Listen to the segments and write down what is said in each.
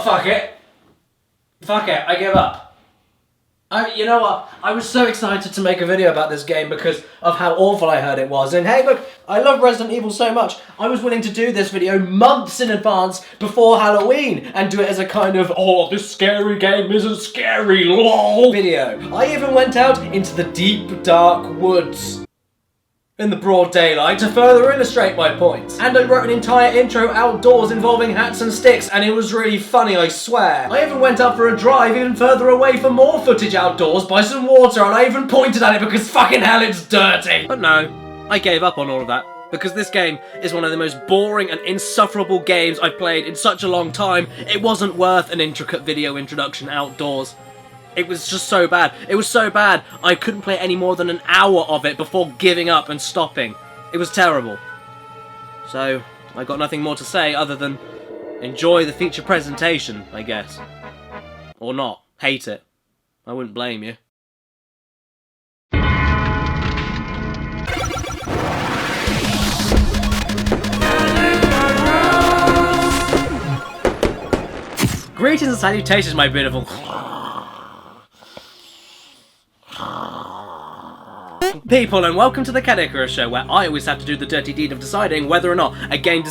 what? Fuck it. Fuck it. I give up. You know what? I was so excited to make a video about this game because of how awful I heard it was. And hey, look, I love Resident Evil so much. I was willing to do this video months in advance before Halloween and do it as a kind of, oh, this scary game isn't scary, lol video. I even went out into the deep, dark woods in the broad daylight to further illustrate my points. And I wrote an entire intro outdoors involving hats and sticks, and it was really funny, I swear. I even went out for a drive even further away for more footage outdoors by some water, and I even pointed at it because fucking hell it's dirty. But no, I gave up on all of that. Because this game is one of the most boring and insufferable games I've played in such a long time, it wasn't worth an intricate video introduction outdoors. It was just so bad. It was so bad, I couldn't play any more than an hour of it before giving up and stopping. It was terrible. So, I got nothing more to say other than enjoy the feature presentation, I guess. Or not. Hate it. I wouldn't blame you. Greetings and salutations, my beautiful people, and welcome to the Caddicarus show, where I always have to do the dirty deed of deciding whether or not a game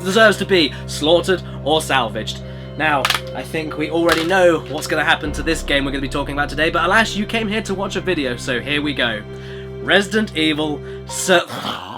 deserves to be slaughtered or salvaged. Now, I think we already know what's going to happen to this game we're going to be talking about today, but alas, you came here to watch a video, so here we go. Resident Evil Survivor.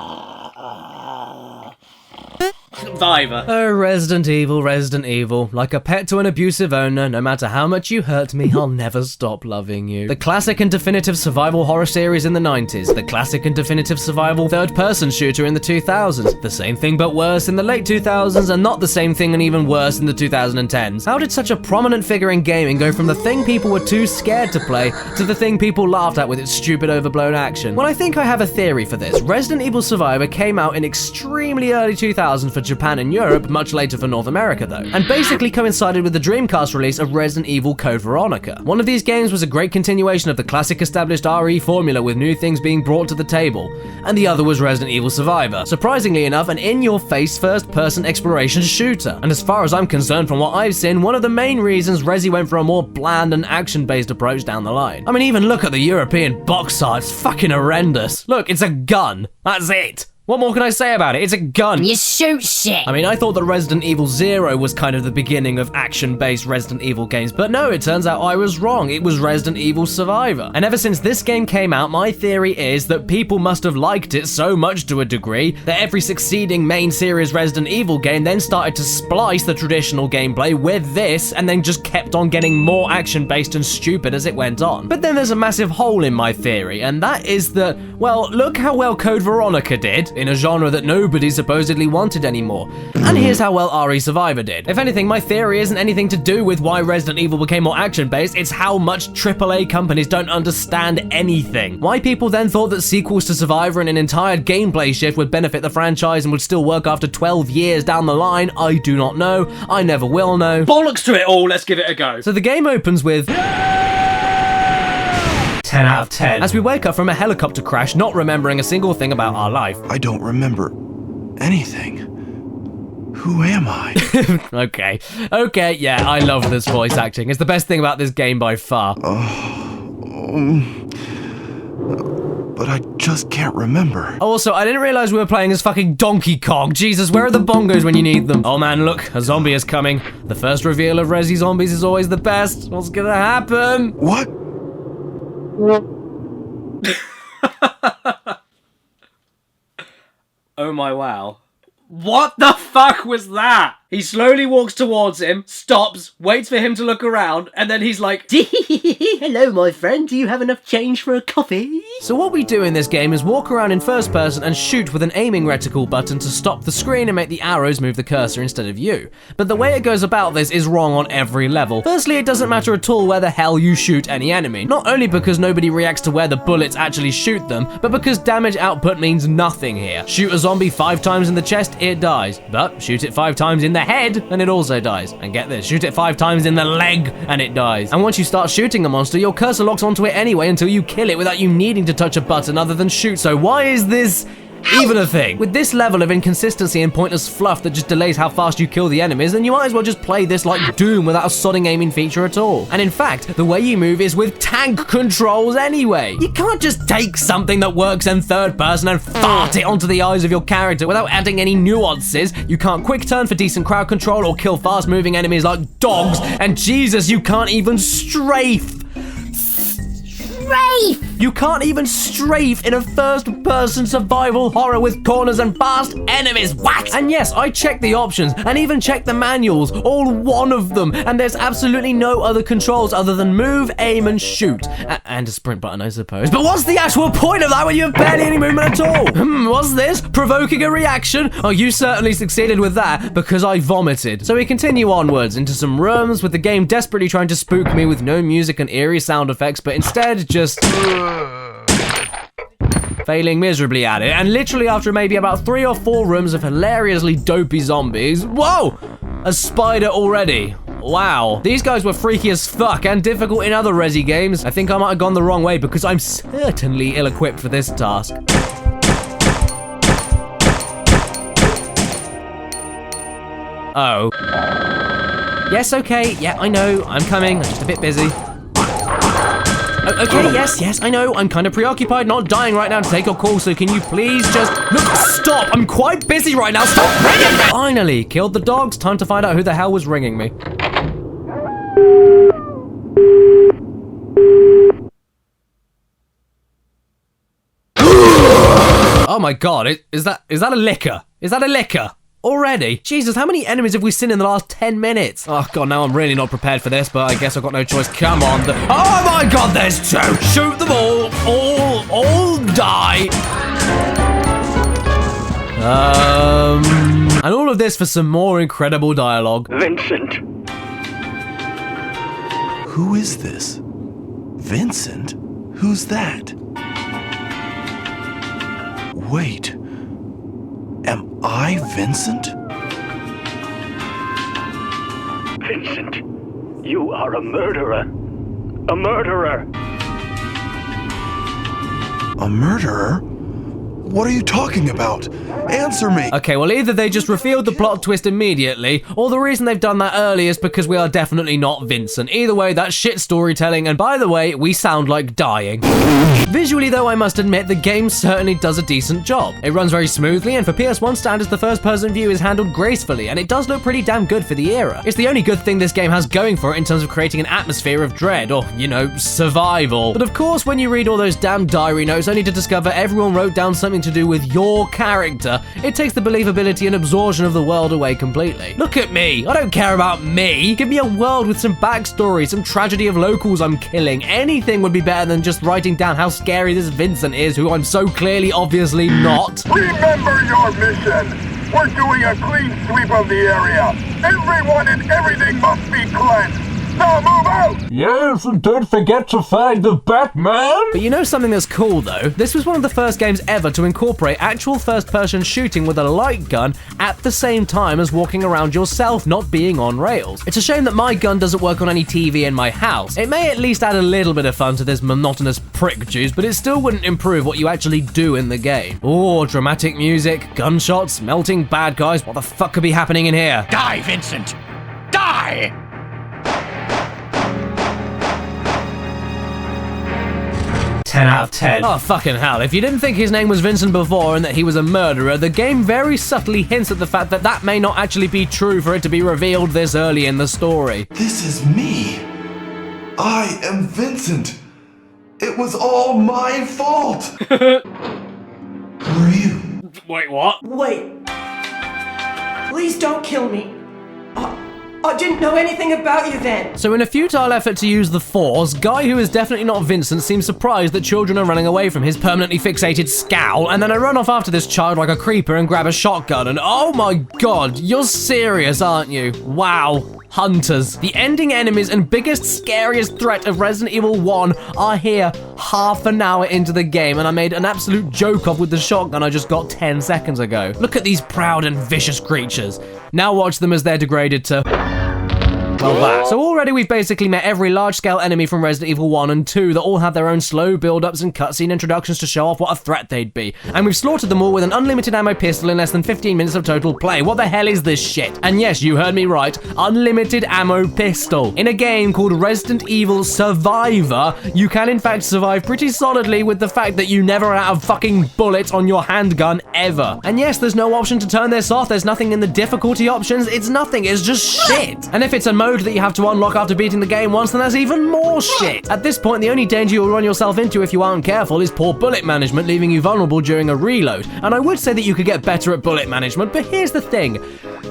Oh, Resident Evil. Like a pet to an abusive owner, no matter how much you hurt me, I'll never stop loving you. The classic and definitive survival horror series in the 90s. The classic and definitive survival third-person shooter in the 2000s. The same thing but worse in the late 2000s, and not the same thing and even worse in the 2010s. How did such a prominent figure in gaming go from the thing people were too scared to play to the thing people laughed at with its stupid overblown action? Well, I think I have a theory for this. Resident Evil Survivor came out in extremely early 2000s for Japan and Europe, much later for North America though, and basically coincided with the Dreamcast release of Resident Evil Code Veronica. One of these games was a great continuation of the classic established RE formula with new things being brought to the table, and the other was Resident Evil Survivor. Surprisingly enough, an in-your-face first-person exploration shooter. And as far as I'm concerned from what I've seen, one of the main reasons Resi went for a more bland and action-based approach down the line. I mean, even look at the European box art, it's fucking horrendous. Look, it's a gun. That's it. What more can I say about it? It's a gun. You shoot shit. I mean, I thought that Resident Evil 0 was kind of the beginning of action-based Resident Evil games, but no, it turns out I was wrong. It was Resident Evil Survivor. And ever since this game came out, my theory is that people must have liked it so much to a degree that every succeeding main series Resident Evil game then started to splice the traditional gameplay with this, and then just kept on getting more action-based and stupid as it went on. But then there's a massive hole in my theory, and that is that, well, look how well Code Veronica did, in a genre that nobody supposedly wanted anymore. And here's how well RE Survivor did. If anything, my theory isn't anything to do with why Resident Evil became more action-based, it's how much AAA companies don't understand anything. Why people then thought that sequels to Survivor and an entire gameplay shift would benefit the franchise and would still work after 12 years down the line, I do not know. I never will know. Bollocks to it all, let's give it a go. So the game opens with 10 out of 10. As we wake up from a helicopter crash, not remembering a single thing about our life. I don't remember anything. Who am I? Okay, yeah, I love this voice acting. It's the best thing about this game by far. But I just can't remember. Also, I didn't realize we were playing as fucking Donkey Kong. Jesus, where are the bongos when you need them? Oh man, look, a zombie is coming. The first reveal of Resi Zombies is always the best. What's gonna happen? What? Oh my wow. What the fuck was that? He slowly walks towards him, stops, waits for him to look around, and then he's like, Hello, my friend. Do you have enough change for a coffee? So what we do in this game is walk around in first person and shoot with an aiming reticle button to stop the screen and make the arrows move the cursor instead of you. But the way it goes about this is wrong on every level. Firstly, it doesn't matter at all where the hell you shoot any enemy. Not only because nobody reacts to where the bullets actually shoot them, but because damage output means nothing here. Shoot a zombie 5 times in the chest, it dies. But shoot it 5 times in the head, and it also dies. And get this, shoot it 5 times in the leg, and it dies. And once you start shooting a monster, your cursor locks onto it anyway until you kill it without you needing to touch a button other than shoot. So why is this even a thing. With this level of inconsistency and pointless fluff that just delays how fast you kill the enemies, then you might as well just play this like Doom without a sodding aiming feature at all. And in fact, the way you move is with tank controls anyway. You can't just take something that works in third person and fart it onto the eyes of your character without adding any nuances. You can't quick turn for decent crowd control or kill fast moving enemies like dogs, and Jesus, you can't even strafe. You can't even strafe in a first-person survival horror with corners and fast enemies. What? And yes, I checked the options and even checked the manuals, all one of them, and there's absolutely no other controls other than move, aim, and shoot. And a sprint button, I suppose. But what's the actual point of that when you have barely any movement at all? What's this? Provoking a reaction? Oh, you certainly succeeded with that, because I vomited. So we continue onwards into some rooms with the game desperately trying to spook me with no music and eerie sound effects, but instead just failing miserably at it, and literally after maybe about 3 or 4 rooms of hilariously dopey zombies, whoa, a spider already. Wow, these guys were freaky as fuck and difficult in other Resi games. I think I might have gone the wrong way because I'm certainly ill-equipped for this task. Oh. Yes, okay, yeah, I know, I'm coming, I'm just a bit busy. Okay, yes, I know. I'm kind of preoccupied, not dying right now to take your call, so can you please just... Look, stop! I'm quite busy right now, stop ringing me! Finally, killed the dogs. Time to find out who the hell was ringing me. Oh my god, is that a licker? Is that a licker? Already? Jesus, how many enemies have we seen in the last 10 minutes? Oh god, now I'm really not prepared for this, but I guess I've got no choice. Come on. Oh my god, there's 2! Shoot them all die. And all of this for some more incredible dialogue. Vincent. Who is this? Vincent? Who's that? Wait. Am I Vincent? Vincent, you are a murderer. A murderer. A murderer? What are you talking about? Answer me! Okay, well either they just revealed the plot twist immediately, or the reason they've done that early is because we are definitely not Vincent. Either way, that's shit storytelling, and by the way, we sound like dying. Visually though, I must admit, the game certainly does a decent job. It runs very smoothly, and for PS1 standards, the first-person view is handled gracefully, and it does look pretty damn good for the era. It's the only good thing this game has going for it in terms of creating an atmosphere of dread, or, you know, survival. But of course, when you read all those damn diary notes only to discover everyone wrote down something to do with your character, it takes the believability and absorption of the world away completely. Look at me, I don't care about me. Give me a world with some backstory, some tragedy of locals I'm killing. Anything would be better than just writing down how scary this Vincent is, who I'm so clearly obviously not. Remember your mission! We're doing a clean sweep of the area! Everyone and everything must be cleansed! Now move out! Yes, and don't forget to find the Batman! But you know something that's cool though? This was one of the first games ever to incorporate actual first-person shooting with a light gun at the same time as walking around yourself, not being on rails. It's a shame that my gun doesn't work on any TV in my house. It may at least add a little bit of fun to this monotonous prick juice, but it still wouldn't improve what you actually do in the game. Oh, dramatic music, gunshots, melting bad guys, what the fuck could be happening in here? Die, Vincent! Die! 10 out of 10. Oh, fucking hell. If you didn't think his name was Vincent before and that he was a murderer, the game very subtly hints at the fact that that may not actually be true for it to be revealed this early in the story. This is me. I am Vincent. It was all my fault. Who are you? Wait, what? Wait. Please don't kill me. I didn't know anything about you then. So in a futile effort to use the Force, Guy, who is definitely not Vincent, seems surprised that children are running away from his permanently fixated scowl, and then I run off after this child like a creeper and grab a shotgun, and oh my god, you're serious, aren't you? Wow. Hunters. The ending enemies and biggest, scariest threat of Resident Evil 1 are here half an hour into the game, and I made an absolute joke of with the shotgun I just got 10 seconds ago. Look at these proud and vicious creatures. Now watch them as they're degraded to... Well, that. So already we've basically met every large-scale enemy from Resident Evil 1 and 2 that all have their own slow build-ups and cutscene introductions to show off what a threat they'd be. And we've slaughtered them all with an unlimited ammo pistol in less than 15 minutes of total play. What the hell is this shit? And yes, you heard me right, unlimited ammo pistol. In a game called Resident Evil Survivor, you can in fact survive pretty solidly with the fact that you never run out of fucking bullets on your handgun ever. And yes, there's no option to turn this off. There's nothing in the difficulty options. It's nothing. It's just shit. And if it's a mode that you have to unlock after beating the game once, then that's even more shit. At this point, the only danger you'll run yourself into if you aren't careful is poor bullet management, leaving you vulnerable during a reload. And I would say that you could get better at bullet management, but here's the thing.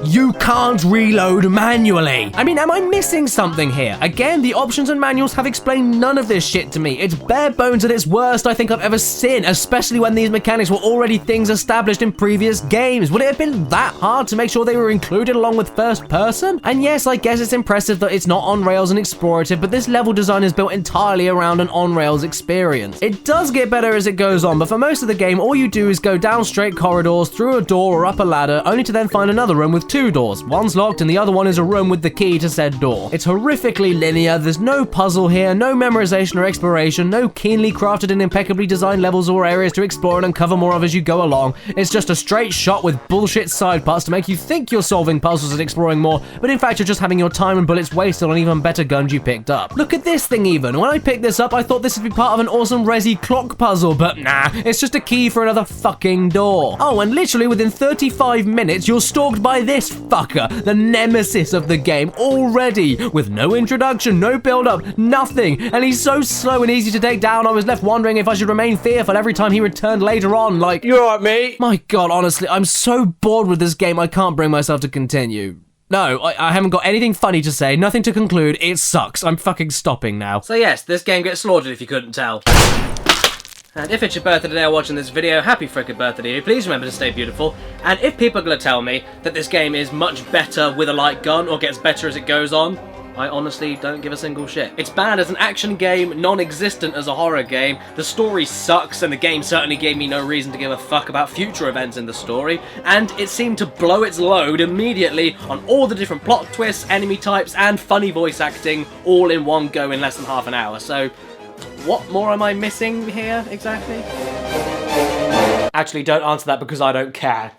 You can't reload manually. I mean, am I missing something here? Again, the options and manuals have explained none of this shit to me. It's bare bones at its worst I think I've ever seen, especially when these mechanics were already things established in previous games. Would it have been that hard to make sure they were included along with first person? And yes, I guess it's impressive that it's not on rails and explorative, but this level design is built entirely around an on rails experience. It does get better as it goes on, but for most of the game, all you do is go down straight corridors, through a door or up a ladder, only to then find another room with two doors. One's locked and the other one is a room with the key to said door. It's horrifically linear, there's no puzzle here, no memorization or exploration, no keenly crafted and impeccably designed levels or areas to explore and uncover more of as you go along. It's just a straight shot with bullshit side parts to make you think you're solving puzzles and exploring more, but in fact you're just having your time and bullets wasted on even better guns you picked up. Look at this thing even. When I picked this up, I thought this would be part of an awesome Resi clock puzzle, but nah, it's just a key for another fucking door. Oh, and literally within 35 minutes, you're stalked by this fucker, the nemesis of the game, already, with no introduction, no build-up, nothing, and he's so slow and easy to take down, I was left wondering if I should remain fearful every time he returned later on, like, "You alright, mate?" My god, honestly, I'm so bored with this game, I can't bring myself to continue. No, I haven't got anything funny to say, nothing to conclude, it sucks, I'm fucking stopping now. So yes, this game gets slaughtered if you couldn't tell. And if it's your birthday today or watching this video, happy frickin' birthday to you. Please remember to stay beautiful. And if people are going to tell me that this game is much better with a light gun or gets better as it goes on, I honestly don't give a single shit. It's bad as an action game, non-existent as a horror game. The story sucks, and the game certainly gave me no reason to give a fuck about future events in the story. And it seemed to blow its load immediately on all the different plot twists, enemy types, and funny voice acting all in one go in less than half an hour. So, what more am I missing here, exactly? Actually, don't answer that because I don't care.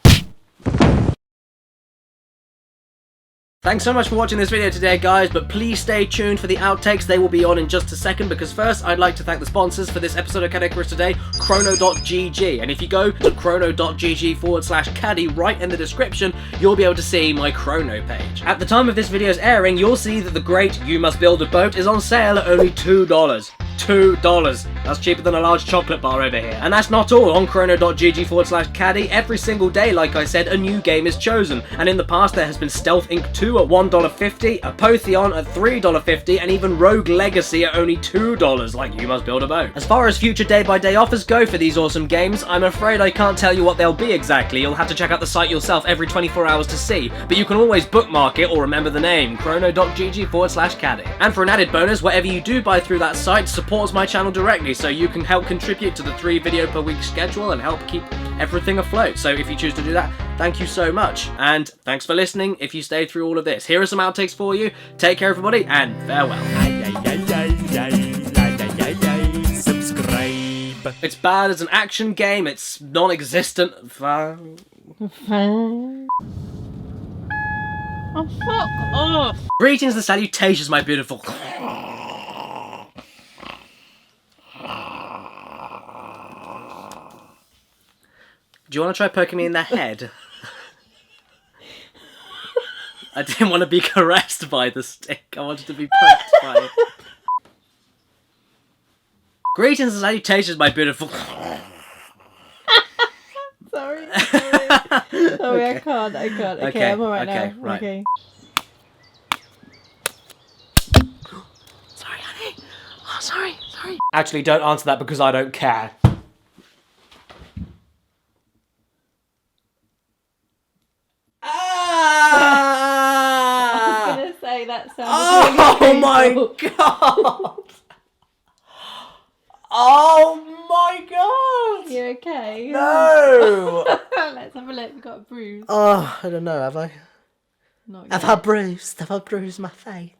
Thanks so much for watching this video today, guys, but please stay tuned for the outtakes. They will be on in just a second, because first, I'd like to thank the sponsors for this episode of Caddicarus today, Chrono.gg. And if you go to chrono.gg/caddy right in the description, you'll be able to see my Chrono page. At the time of this video's airing, you'll see that the great You Must Build a Boat is on sale at only $2. $2. That's cheaper than a large chocolate bar over here. And that's not all. On chrono.gg/caddy, every single day, like I said, a new game is chosen. And in the past, there has been Stealth Inc. 2 at $1.50, Apotheon at $3.50, and even Rogue Legacy at only $2, like You Must Build a Boat. As far as future day-by-day offers go for these awesome games, I'm afraid I can't tell you what they'll be exactly. You'll have to check out the site yourself every 24 hours to see, but you can always bookmark it or remember the name, chrono.gg/caddy. And for an added bonus, whatever you do buy through that site supports my channel directly, so you can help contribute to the 3 video per week schedule and help keep everything afloat. So if you choose to do that, thank you so much. And thanks for listening if you stayed through all of this. Here are some outtakes for you. Take care, everybody, and farewell. Subscribe. It's bad as an action game. It's non-existent. Oh, fuck off. Greetings and salutations, my beautiful. Do you want to try poking me in the head? I didn't want to be caressed by the stick. I wanted to be poked by it. Greetings and salutations, my beautiful. Sorry. Sorry, Okay. I can't. Okay, I'm alright now. Right. Okay. Sorry, honey. Oh, sorry. Actually, don't answer that because I don't care. I was gonna say that sounds really my painful. god! Oh my god! You okay? No! Let's have a look. We've got a bruise. Oh, I don't know, have I? Not Have yet. I bruised? Have I bruised my face?